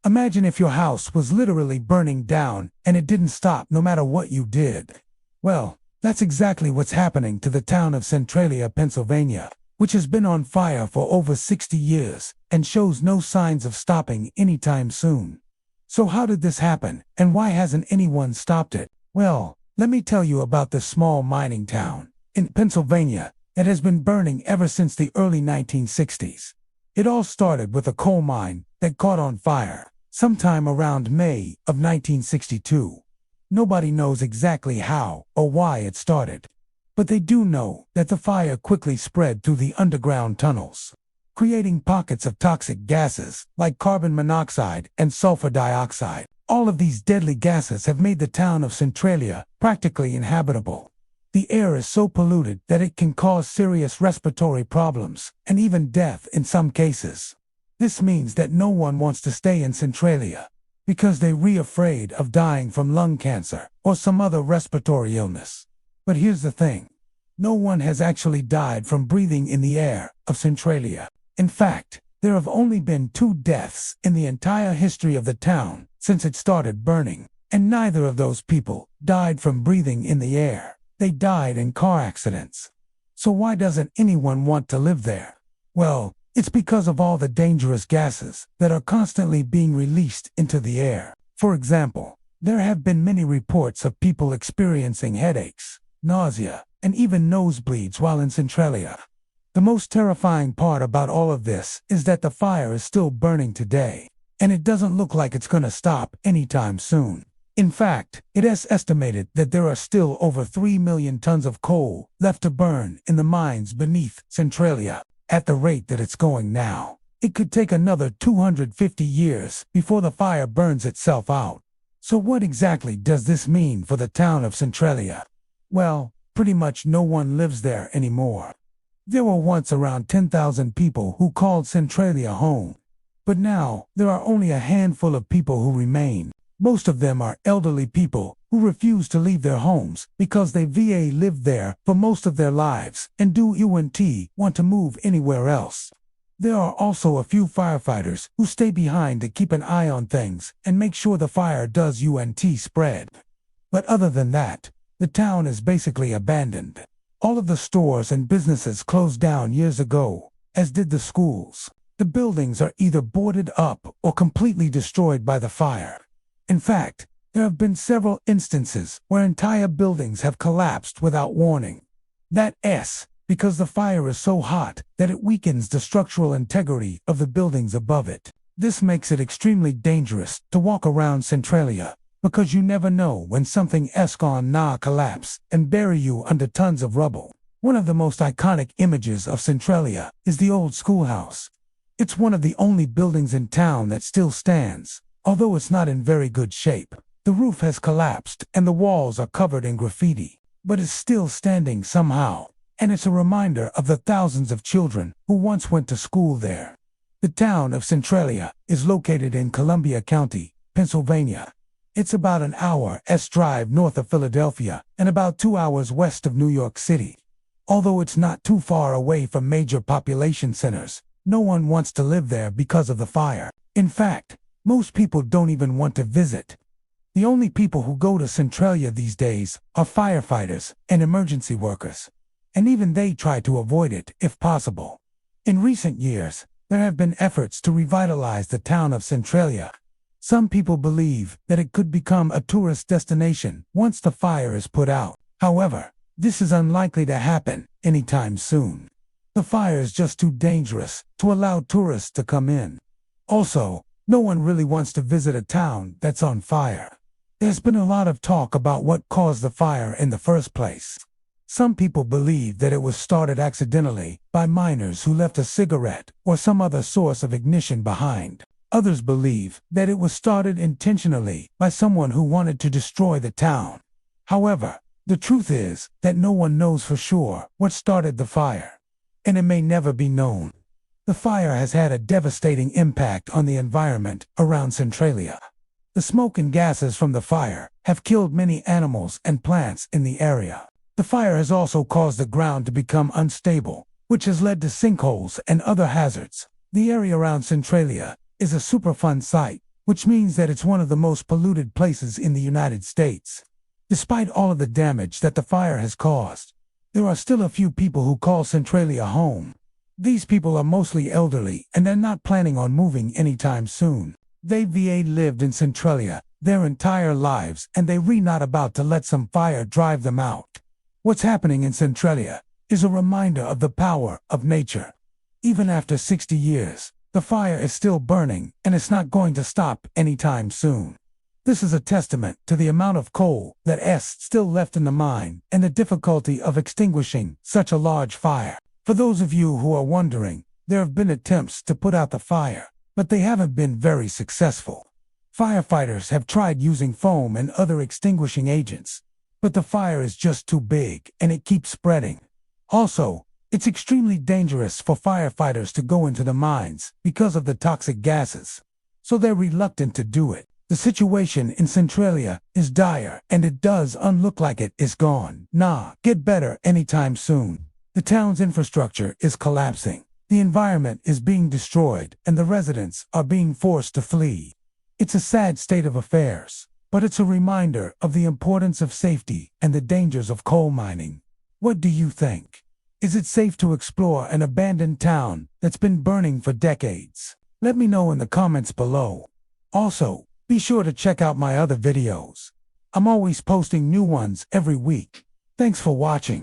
Imagine if your house was literally burning down and it didn't stop no matter what you did. Well, that's exactly what's happening to the town of Centralia, Pennsylvania, which has been on fire for over 60 years and shows no signs of stopping anytime soon. So how did this happen, and why hasn't anyone stopped it? Well, let me tell you about this small mining town in Pennsylvania that has been burning ever since the early 1960s. It all started with a coal mine that caught on fire sometime around May of 1962. Nobody knows exactly how or why it started, but they do know that the fire quickly spread through the underground tunnels, creating pockets of toxic gases like carbon monoxide and sulfur dioxide. All of these deadly gases have made the town of Centralia practically inhabitable. The air is so polluted that it can cause serious respiratory problems and even death in some cases. This means that no one wants to stay in Centralia because they're afraid of dying from lung cancer or some other respiratory illness. But here's the thing. No one has actually died from breathing in the air of Centralia. In fact, there have only been 2 deaths in the entire history of the town since it started burning, and neither of those people died from breathing in the air. They died in car accidents. So why doesn't anyone want to live there? Well, it's because of all the dangerous gases that are constantly being released into the air. For example, there have been many reports of people experiencing headaches, nausea, and even nosebleeds while in Centralia. The most terrifying part about all of this is that the fire is still burning today, and it doesn't look like it's going to stop anytime soon. In fact, it is estimated that there are still over 3 million tons of coal left to burn in the mines beneath Centralia. At the rate that it's going now, it could take another 250 years before the fire burns itself out. So what exactly does this mean for the town of Centralia? Well, pretty much no one lives there anymore. There were once around 10,000 people who called Centralia home. But now, there are only a handful of people who remain. Most of them are elderly people who refuse to leave their homes because they lived there for most of their lives and don't want to move anywhere else. There are also a few firefighters who stay behind to keep an eye on things and make sure the fire doesn't spread. But other than that, the town is basically abandoned. All of the stores and businesses closed down years ago, as did the schools. The buildings are either boarded up or completely destroyed by the fire. In fact, there have been several instances where entire buildings have collapsed without warning. That's because the fire is so hot that it weakens the structural integrity of the buildings above it. This makes it extremely dangerous to walk around Centralia, because you never know when something's gonna collapse and bury you under tons of rubble. One of the most iconic images of Centralia is the old schoolhouse. It's one of the only buildings in town that still stands, although it's not in very good shape. The roof has collapsed and the walls are covered in graffiti, but it's still standing somehow, and it's a reminder of the thousands of children who once went to school there. The town of Centralia is located in Columbia County, Pennsylvania. It's about an hour's drive north of Philadelphia and about 2 hours west of New York City. Although it's not too far away from major population centers, no one wants to live there because of the fire. In fact, most people don't even want to visit. The only people who go to Centralia these days are firefighters and emergency workers, and even they try to avoid it if possible. In recent years, there have been efforts to revitalize the town of Centralia. Some people believe that it could become a tourist destination once the fire is put out. However, this is unlikely to happen anytime soon. The fire is just too dangerous to allow tourists to come in. Also, no one really wants to visit a town that's on fire. There's been a lot of talk about what caused the fire in the first place. Some people believe that it was started accidentally by miners who left a cigarette or some other source of ignition behind. Others believe that it was started intentionally by someone who wanted to destroy the town. However, the truth is that no one knows for sure what started the fire, and it may never be known. The fire has had a devastating impact on the environment around Centralia. The smoke and gases from the fire have killed many animals and plants in the area. The fire has also caused the ground to become unstable, which has led to sinkholes and other hazards. The area around Centralia is a Superfund site, which means that it's one of the most polluted places in the United States. Despite all of the damage that the fire has caused, there are still a few people who call Centralia home. These people are mostly elderly and they're not planning on moving anytime soon. They've lived in Centralia their entire lives and they're not about to let some fire drive them out. What's happening in Centralia is a reminder of the power of nature. Even after 60 years, the fire is still burning and it's not going to stop anytime soon. This is a testament to the amount of coal that is still left in the mine and the difficulty of extinguishing such a large fire. For those of you who are wondering, there have been attempts to put out the fire, but they haven't been very successful. Firefighters have tried using foam and other extinguishing agents, but the fire is just too big and it keeps spreading. Also, it's extremely dangerous for firefighters to go into the mines because of the toxic gases, so they're reluctant to do it. The situation in Centralia is dire and it doesn't look like it is gone get better anytime soon. The town's infrastructure is collapsing, the environment is being destroyed, and the residents are being forced to flee. It's a sad state of affairs, but it's a reminder of the importance of safety and the dangers of coal mining. What do you think? Is it safe to explore an abandoned town that's been burning for decades? Let me know in the comments below. Also, be sure to check out my other videos. I'm always posting new ones every week. Thanks for watching.